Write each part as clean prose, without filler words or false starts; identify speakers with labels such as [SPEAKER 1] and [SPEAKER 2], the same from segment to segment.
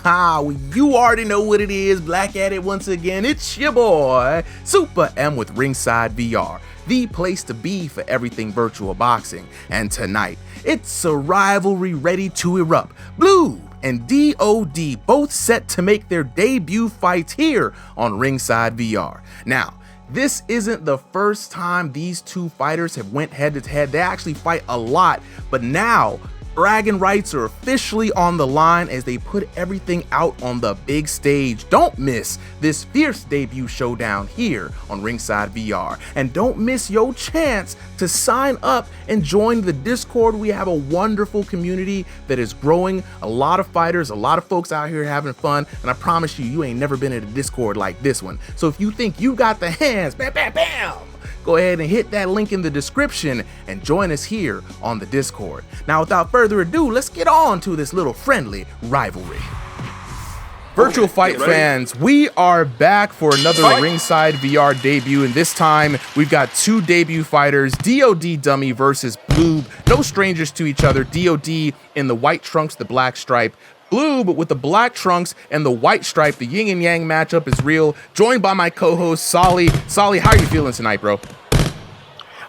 [SPEAKER 1] You already know what it is. Black at it once again. It's your boy, Super M with RIngsideVR, the place to be for everything virtual boxing. And tonight, it's a rivalry ready to erupt. Bloob and DoD both set to make their debut fights here on RIngsideVR. Now, this isn't the first time these two fighters have went head to head. They actually fight a lot, but now bragging rights are officially on the line as they put everything out on the big stage. Don't miss this fierce debut showdown here on RIngsideVR. And don't miss your chance to sign up and join the Discord. We have a wonderful community that is growing. A lot of fighters, a lot of folks out here having fun. And I promise you, you ain't never been in a Discord like this one. So if you think you got the hands, bam, bam, bam, go ahead and hit that link in the description and join us here on the Discord. Now, without further ado, let's get on to this little friendly rivalry. Virtual fight fans, we are back for another RIngsideVR debut, and this time we've got two debut fighters, DoD Dummy versus Bloob. No strangers to each other. DoD in the white trunks, the black stripe. Bloob with the black trunks and the white stripe. The yin and yang matchup is real. Joined by my co-host, Solly. Solly, how are you feeling tonight, bro?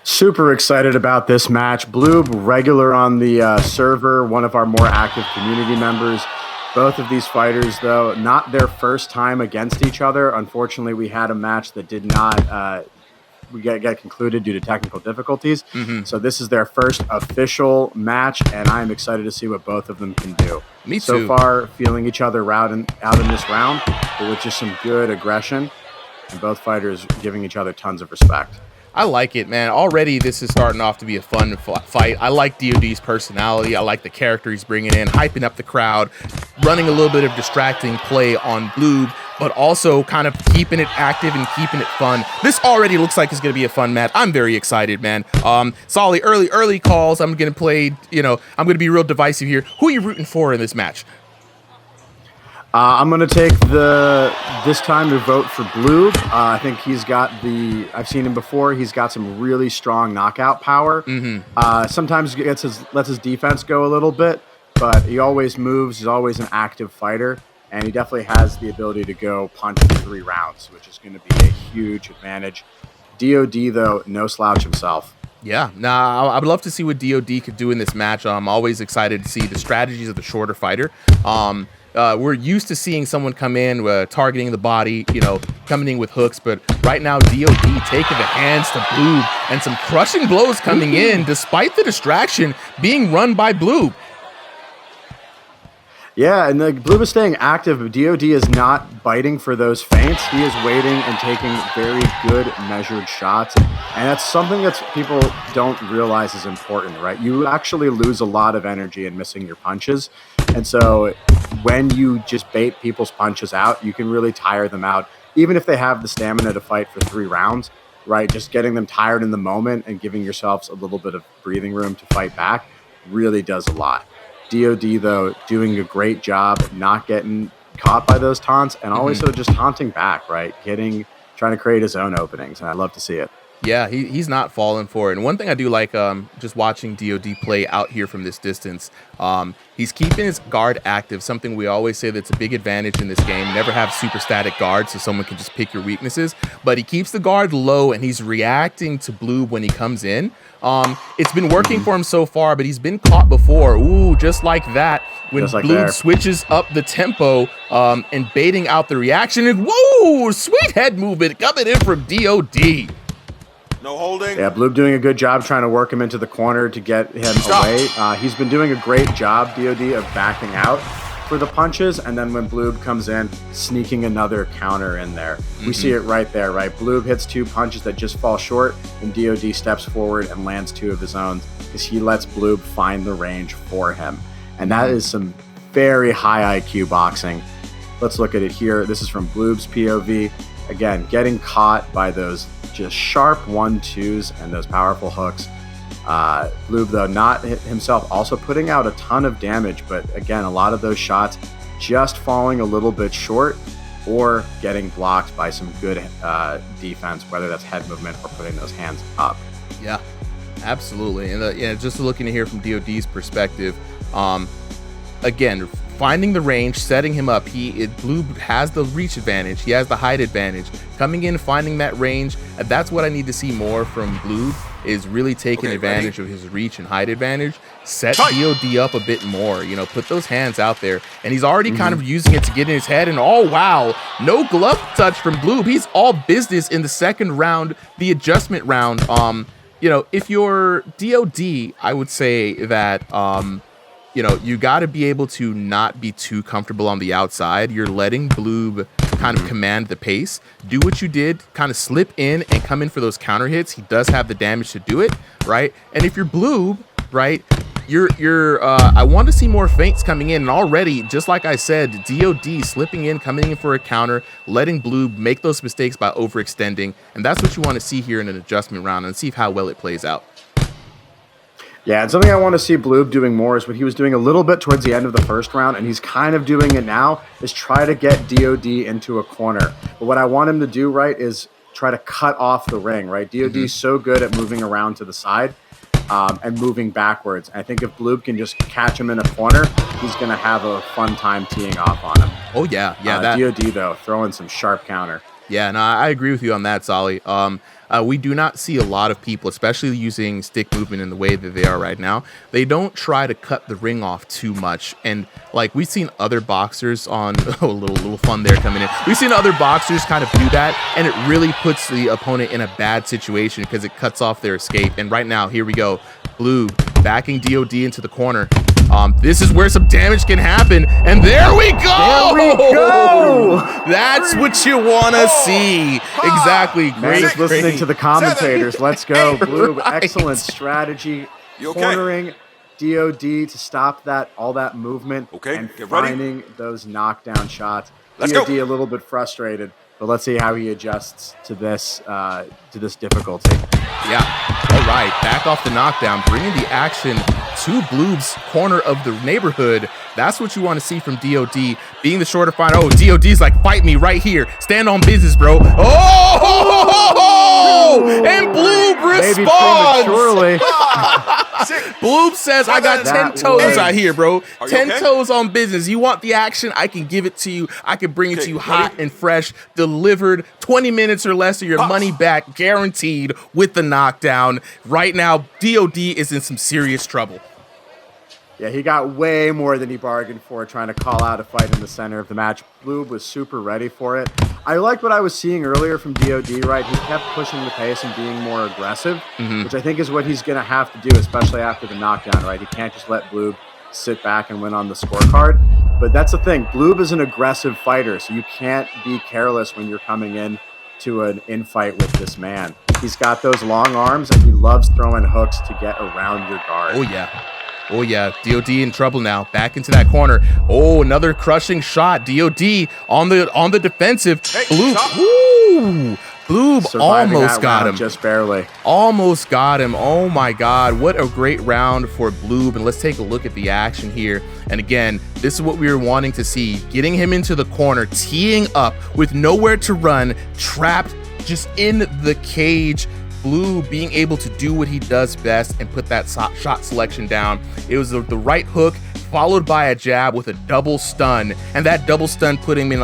[SPEAKER 2] Super excited about this match. Bloob, regular on the server, one of our more active community members. Both of these fighters, though, not their first time against each other. Unfortunately, we had a match that did not get concluded due to technical difficulties. So this is their first official match, and I'm excited to see what both of them can do.
[SPEAKER 1] Me too.
[SPEAKER 2] So far, feeling each other out in this round, but with just some good aggression, and both fighters giving each other tons of respect.
[SPEAKER 1] I like it, man. Already, this is starting off to be a fun fight. I like DoD's personality. I like the character he's bringing in, hyping up the crowd, running a little bit of distracting play on Bloob, but also kind of keeping it active and keeping it fun. This already looks like it's going to be a fun match. I'm very excited, man. Solly, early calls. I'm going to play, I'm going to be real divisive here. Who are you rooting for in this match?
[SPEAKER 2] I'm going to take this time to vote for Bloob. I think he's got I've seen him before. He's got some really strong knockout power. Sometimes lets his defense go a little bit, but he always moves. He's always an active fighter, and he definitely has the ability to go punch for 3 rounds, which is going to be a huge advantage. DoD, though, no slouch himself.
[SPEAKER 1] Yeah, I would love to see what DoD could do in this match. I'm always excited to see the strategies of the shorter fighter. We're used to seeing someone come in targeting the body, coming in with hooks, but right now DoD taking the hands to Bloob and some crushing blows coming in despite the distraction being run by Bloob.
[SPEAKER 2] Yeah, and Bloob is staying active, but DoD is not biting for those feints. He is waiting and taking very good measured shots, and that's something that people don't realize is important, right? You actually lose a lot of energy in missing your punches, and so when you just bait people's punches out, you can really tire them out, even if they have the stamina to fight for 3 rounds, right? Just getting them tired in the moment and giving yourselves a little bit of breathing room to fight back really does a lot. DoD, though, doing a great job not getting caught by those taunts and also just taunting back, right? Trying to create his own openings, and I love to see it.
[SPEAKER 1] Yeah, he's not falling for it. And one thing I do like just watching DoD play out here from this distance, he's keeping his guard active, something we always say that's a big advantage in this game. Never have super static guards so someone can just pick your weaknesses. But he keeps the guard low, and he's reacting to Bloob when he comes in. It's been working for him so far, but he's been caught before. Ooh, just like that. When Bloob switches up the tempo and baiting out the reaction. And whoa, sweet head movement coming in from DoD.
[SPEAKER 3] No holding.
[SPEAKER 2] Yeah, Bloob doing a good job trying to work him into the corner to get him away. He's been doing a great job, DoD, of backing out for the punches, and then when Bloob comes in, sneaking another counter in there. We see it right there, right? Bloob hits 2 punches that just fall short, and DoD steps forward and lands 2 of his own as he lets Bloob find the range for him. And that is some very high IQ boxing. Let's look at it here. This is from Bloob's POV. Again, getting caught by those just sharp 1-2s and those powerful hooks. Bloob, though, not himself, also putting out a ton of damage, but again, a lot of those shots just falling a little bit short or getting blocked by some good defense, whether that's head movement or putting those hands up.
[SPEAKER 1] Yeah, absolutely. And just looking to hear from DoD's perspective, again, finding the range, setting him up. Bloob has the reach advantage. He has the height advantage. Coming in, finding that range. That's what I need to see more from Bloob, is really taking advantage of his reach and height advantage. Set DoD up a bit more, you know, put those hands out there. And he's already kind of using it to get in his head. And oh, wow, no glove touch from Bloob. He's all business in the second round, the adjustment round. You know, if you're DoD, I would say that, you know, you got to be able to not be too comfortable on the outside. You're letting Bloob kind of command the pace. Do what you did, kind of slip in and come in for those counter hits. He does have the damage to do it, right? And if you're Bloob, right, I want to see more feints coming in. And already, just like I said, DoD slipping in, coming in for a counter, letting Bloob make those mistakes by overextending. And that's what you want to see here in an adjustment round, and see how well it plays out.
[SPEAKER 2] Yeah, and something I want to see Bloob doing more is what he was doing a little bit towards the end of the first round, and he's kind of doing it now, is try to get DoD into a corner. But what I want him to do, right, is try to cut off the ring, right? DoD is so good at moving around to the side and moving backwards. I think if Bloob can just catch him in a corner, he's going to have a fun time teeing off on him.
[SPEAKER 1] Oh, yeah.
[SPEAKER 2] DoD, though, throwing some sharp counter.
[SPEAKER 1] Yeah, no, I agree with you on that, Solly. We do not see a lot of people, especially using stick movement in the way that they are right now. They don't try to cut the ring off too much. And like we've seen other boxers on a little fun there coming in. We've seen other boxers kind of do that, and it really puts the opponent in a bad situation because it cuts off their escape. And right now, here we go. Bloob backing DoD into the corner. This is where some damage can happen, and there we go!
[SPEAKER 2] There we go!
[SPEAKER 1] That's what you want to see. Exactly.
[SPEAKER 2] Great. Listening to the commentators. Let's go, Bloob. Right. Excellent strategy. Cornering DoD to stop all that movement and finding those knockdown shots. DoD a little bit frustrated, but let's see how he adjusts to this difficulty.
[SPEAKER 1] Yeah. All right. Back off the knockdown, bringing the action to Bloob's corner of the neighborhood. That's what you want to see from DoD, being the shorter fighter. Oh, DoD's like, fight me right here. Stand on business, bro. Oh! And Bloob responds. Bloob says, I got 10 toes out here, bro. 10 toes on business. You want the action? I can give it to you. I can bring it to you hot and fresh, delivered 20 minutes or less of your money back, guaranteed, with the knockdown. Right now, DoD is in some serious trouble.
[SPEAKER 2] Yeah, he got way more than he bargained for trying to call out a fight in the center of the match. Bloob was super ready for it. I liked what I was seeing earlier from DoD, right? He kept pushing the pace and being more aggressive, which I think is what he's going to have to do, especially after the knockdown, right? He can't just let Bloob sit back and win on the scorecard. But that's the thing. Bloob is an aggressive fighter, so you can't be careless when you're coming in to an infight with this man. He's got those long arms, and he loves throwing hooks to get around your guard.
[SPEAKER 1] Oh, yeah. Oh, yeah. DoD in trouble now. Back into that corner. Oh, another crushing shot. DoD on the defensive. Bloob. Woo! Bloob almost got him.
[SPEAKER 2] Just barely.
[SPEAKER 1] Almost got him. Oh, my God. What a great round for Bloob. And let's take a look at the action here. And again, this is what we were wanting to see. Getting him into the corner, teeing up with nowhere to run, trapped just in the cage. Bloob being able to do what he does best and put that shot selection down. It was the right hook followed by a jab with a double stun, and that double stun put him in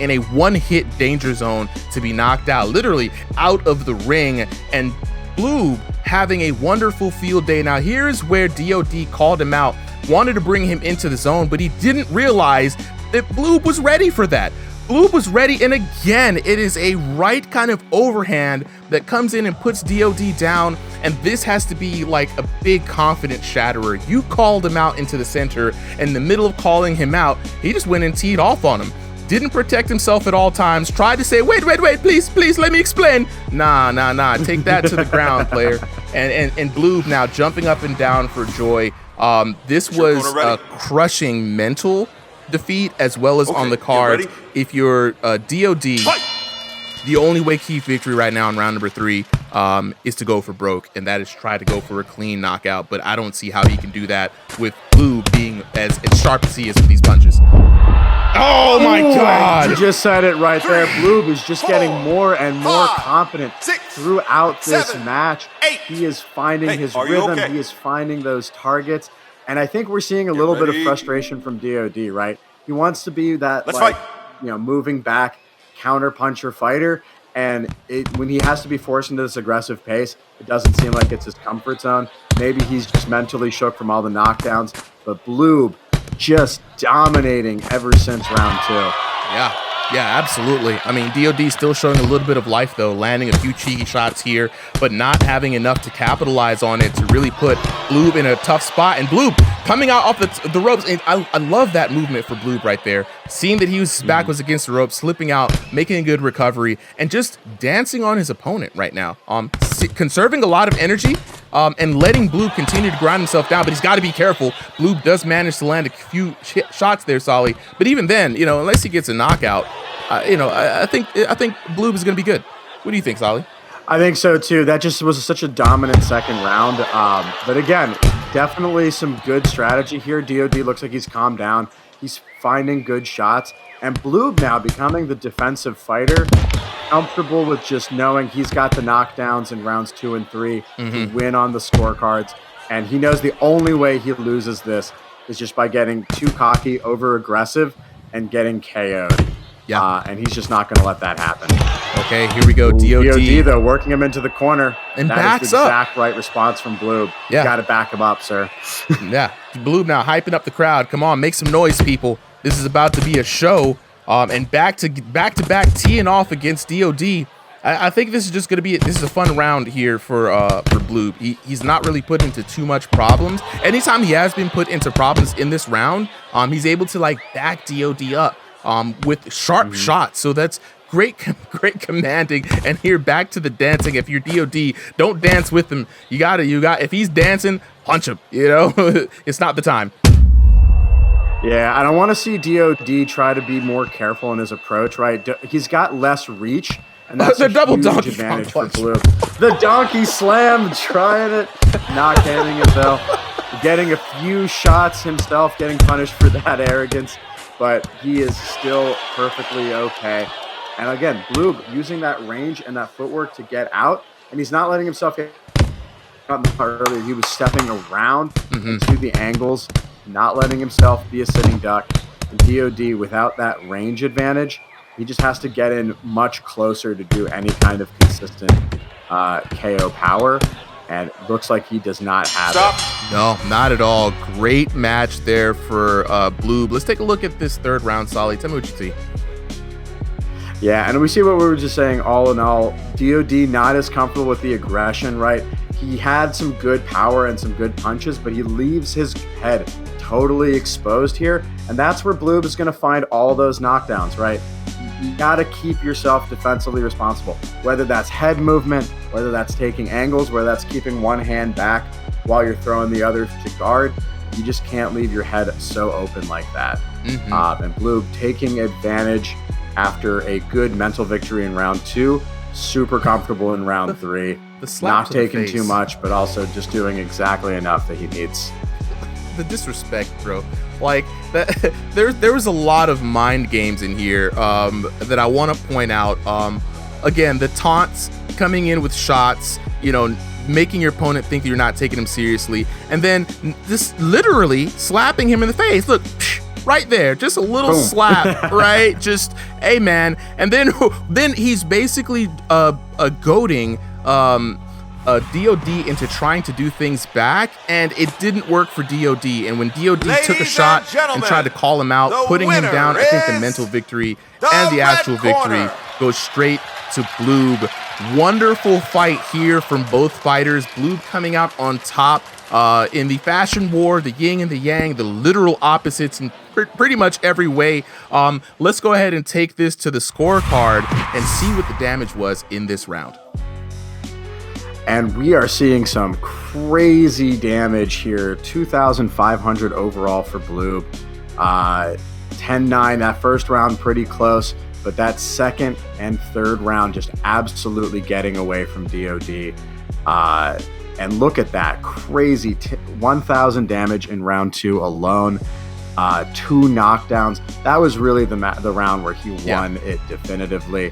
[SPEAKER 1] a one-hit danger zone to be knocked out, literally out of the ring. And Bloob having a wonderful field day. Now here's where DoD called him out, wanted to bring him into the zone, but he didn't realize that Bloob was ready for that. Bloob was ready, and again, it is a right kind of overhand that comes in and puts DoD down, and this has to be like a big confidence shatterer. You called him out into the center, and in the middle of calling him out, he just went and teed off on him. Didn't protect himself at all times, tried to say, wait, please, let me explain. Nah, take that to the ground, player. And Bloob now jumping up and down for joy. This was a crushing mental defeat as well as on the card. If you're DoD, the only way keep victory right now in round number 3 is to go for broke, and that is try to go for a clean knockout. But I don't see how he can do that with Bloob being as sharp as he is with these punches. Oh my God!
[SPEAKER 2] You just said it right there. Bloob is just getting more and more confident throughout this match. He is finding his rhythm. He is finding those targets. And I think we're seeing a little bit of frustration from DoD, right? He wants to be that, moving back counter puncher fighter. And when he has to be forced into this aggressive pace, it doesn't seem like it's his comfort zone. Maybe he's just mentally shook from all the knockdowns. But Bloob just dominating ever since round 2.
[SPEAKER 1] Yeah, absolutely. I mean, DoD still showing a little bit of life, though, landing a few cheeky shots here, but not having enough to capitalize on it to really put Bloob in a tough spot. And Bloob coming out off the ropes. And I love that movement for Bloob right there. Seeing that his back was against the ropes, slipping out, making a good recovery, and just dancing on his opponent right now. Conserving a lot of energy and letting Bloob continue to grind himself down, but he's got to be careful. Bloob does manage to land a few shots there, Solly. But even then, unless he gets a knockout, I think Bloob is going to be good. What do you think, Solly?
[SPEAKER 2] I think so too. That just was such a dominant second round. But again, definitely some good strategy here. DoD looks like he's calmed down. He's finding good shots. And Bloob now becoming the defensive fighter, comfortable with just knowing he's got the knockdowns in rounds 2 and 3 to win on the scorecards. And he knows the only way he loses this is just by getting too cocky, over aggressive, and getting KO'd.
[SPEAKER 1] Yeah.
[SPEAKER 2] And he's just not going to let that happen.
[SPEAKER 1] Okay, here we go.
[SPEAKER 2] DoD, though, working him into the corner.
[SPEAKER 1] And
[SPEAKER 2] that
[SPEAKER 1] backs
[SPEAKER 2] is the
[SPEAKER 1] up.
[SPEAKER 2] exact right response from Bloob.
[SPEAKER 1] Yeah.
[SPEAKER 2] You got to back him up, sir.
[SPEAKER 1] Yeah. Bloob now hyping up the crowd. Come on, make some noise, people. This is about to be a show. And back to back teeing off against DoD. I think this is just going to be this is a fun round here for Bloob. He's not really put into too much problems. Anytime he has been put into problems in this round, he's able to back DoD up with sharp shots. So that's great commanding. And here, back to the dancing. If you're DoD, don't dance with him. You got if he's dancing, punch him. It's not the time.
[SPEAKER 2] Yeah, I don't want to see DoD try to be more careful in his approach, right? He's got less reach, and that's
[SPEAKER 1] the
[SPEAKER 2] a
[SPEAKER 1] double
[SPEAKER 2] huge
[SPEAKER 1] donkey
[SPEAKER 2] advantage for
[SPEAKER 1] punch.
[SPEAKER 2] Bloob. The donkey slam, trying it, not getting it though. Getting a few shots himself, getting punished for that arrogance, but he is still perfectly okay. And again, Bloob using that range and that footwork to get out, and he's not letting himself get earlier. He was stepping around to the angles, not letting himself be a sitting duck. And DoD, without that range advantage, he just has to get in much closer to do any kind of consistent KO power. And it looks like he does not have it.
[SPEAKER 1] No, not at all. Great match there for Bloob. Let's take a look at this third round, Solly. Tell me what you see.
[SPEAKER 2] Yeah, and we see what we were just saying. All in all, DoD not as comfortable with the aggression, right? He had some good power and some good punches, but he leaves his head totally exposed here. And that's where Bloob is going to find all those knockdowns, right? You got to keep yourself defensively responsible, whether that's head movement, whether that's taking angles, whether that's keeping one hand back while you're throwing the other to guard. You just can't leave your head so open like that. And Bloob taking advantage after a good mental victory in round 2, super comfortable in round 3. Not taking too much, but also just doing exactly enough that he needs.
[SPEAKER 1] The disrespect, bro. That, there was a lot of mind games in here that I want to point out. Again, the taunts coming in with shots, making your opponent think that you're not taking him seriously, and then just literally slapping him in the face. Look, right there, just a little
[SPEAKER 2] Boom.
[SPEAKER 1] slap, right? Just, hey, man. And then he's basically goading DoD into trying to do things back, and it didn't work for DoD. And when DoD took a shot and tried to call him out, putting him down, I think the mental victory and the actual victory goes straight to Bloob. Wonderful fight here from both fighters. Bloob coming out on top in the fashion war, the yin and the yang, the literal opposites in pretty much every way. Let's go ahead and take this to the scorecard and see what the damage was in this round.
[SPEAKER 2] And we are seeing some crazy damage here. 2,500 overall for Bloob. 10-9, that first round pretty close, but that second and third round just absolutely getting away from DoD. And look at that, crazy 1,000 damage in round 2 alone. 2 knockdowns. That was really the round where he won it definitively.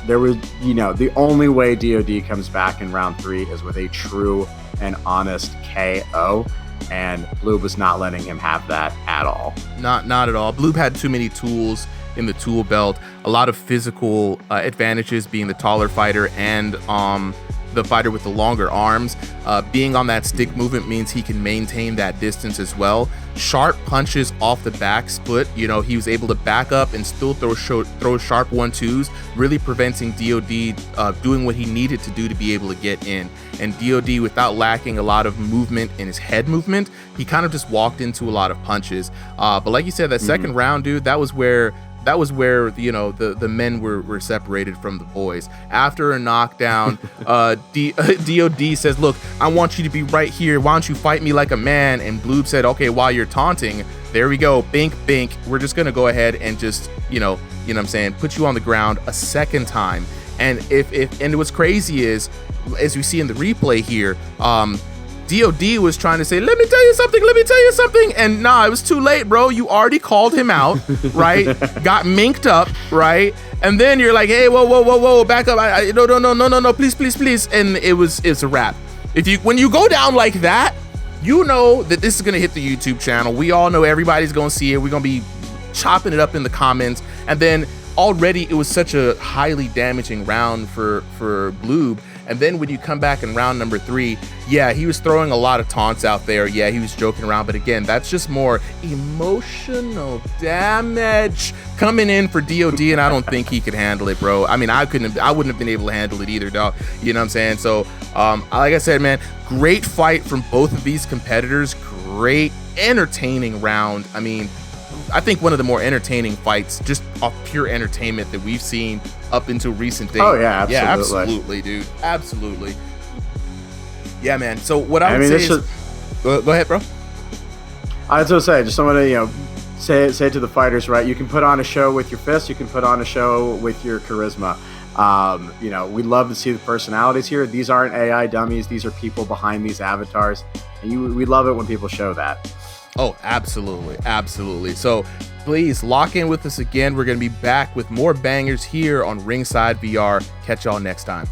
[SPEAKER 2] There was, the only way DoD comes back in round 3 is with a true and honest KO. and Bloob was not letting him have that at all.
[SPEAKER 1] Not at all. Bloob had too many tools in the tool belt, a lot of physical advantages, being the taller fighter and the fighter with the longer arms. Being on that stick movement means he can maintain that distance as well. Sharp punches off the back split, you know, he was able to back up and still throw sharp 1-2s, really preventing DoD doing what he needed to do to be able to get in. And DoD, without lacking a lot of movement in his head movement, he kind of just walked into a lot of punches. But like you said, that second round, dude, that was where you know the men were separated from the boys. After a knockdown, DoD says, "Look, I want you to be right here. Why don't you fight me like a man?" And Bloob said, "Okay, while you're taunting, there we go, bink bink. We're just gonna go ahead and just you know what I'm saying, put you on the ground a second time." And and what's crazy is, as we see in the replay here, DoD was trying to say, let me tell you something. And nah, it was too late, bro. You already called him out, right? Got minked up, right? And then you're like, hey, whoa, back up. No, please. And it's a wrap. When you go down like that, you know that this is going to hit the YouTube channel. We all know everybody's going to see it. We're going to be chopping it up in the comments. And then already it was such a highly damaging round for Bloob. And then when you come back in round number 3, yeah, he was throwing a lot of taunts out there. Yeah, he was joking around. But again, that's just more emotional damage coming in for DoD, and I don't think he could handle it, bro. I mean, I wouldn't have been able to handle it either, dog. You know what I'm saying? So, like I said, man, great fight from both of these competitors. Great, entertaining round. I mean, I think one of the more entertaining fights, just off pure entertainment, that we've seen up until recent days.
[SPEAKER 2] Oh yeah, absolutely.
[SPEAKER 1] Yeah, absolutely, dude. Absolutely. Yeah, man. So what I would say is, go ahead, bro.
[SPEAKER 2] I was gonna say, just someone to say to the fighters, right? You can put on a show with your fists. You can put on a show with your charisma. We love to see the personalities here. These aren't AI dummies. These are people behind these avatars, and we love it when people show that.
[SPEAKER 1] Oh, absolutely. So please lock in with us again. We're going to be back with more bangers here on Ringside VR. Catch y'all next time.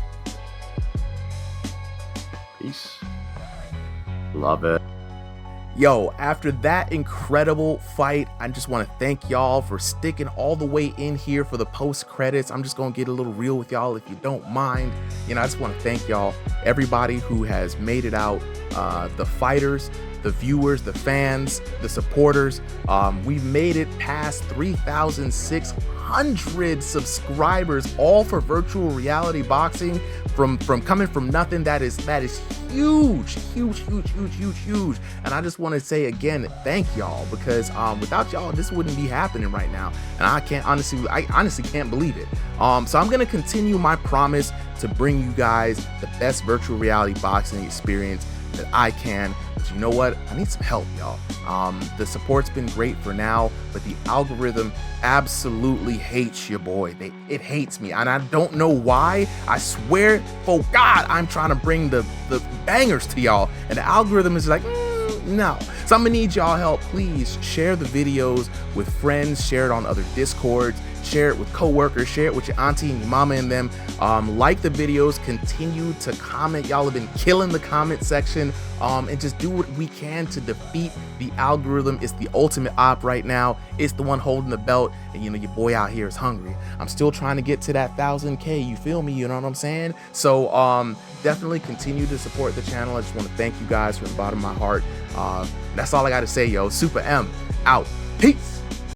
[SPEAKER 2] Peace. Love it.
[SPEAKER 1] Yo, after that incredible fight, I just want to thank y'all for sticking all the way in here for the post credits. I'm just going to get a little real with y'all if you don't mind. I just want to thank y'all, everybody who has made it out, the fighters, the viewers, the fans, the supporters. We've made it past 3,600 subscribers, all for virtual reality boxing, from coming from nothing. That is huge. And I just want to say again, thank y'all, because without y'all, this wouldn't be happening right now. And I honestly can't believe it. So I'm gonna continue my promise to bring you guys the best virtual reality boxing experience that I can. But you know what? I need some help, y'all. The support's been great for now, but the algorithm absolutely hates your boy. It hates me, and I don't know why. I swear, for God, I'm trying to bring the bangers to y'all, and the algorithm is like, no. So I'm gonna need y'all help. Please share the videos with friends, share it on other Discords, share it with coworkers, share it with your auntie and your mama and them. Like the videos, continue to comment. Y'all have been killing the comment section, and just do what we can to defeat the algorithm. It's the ultimate op right now. It's the one holding the belt, and your boy out here is hungry. I'm still trying to get to that 1,000K, you feel me? You know what I'm saying? So definitely continue to support the channel. I just want to thank you guys from the bottom of my heart. That's all I got to say, yo. Super M out. Peace.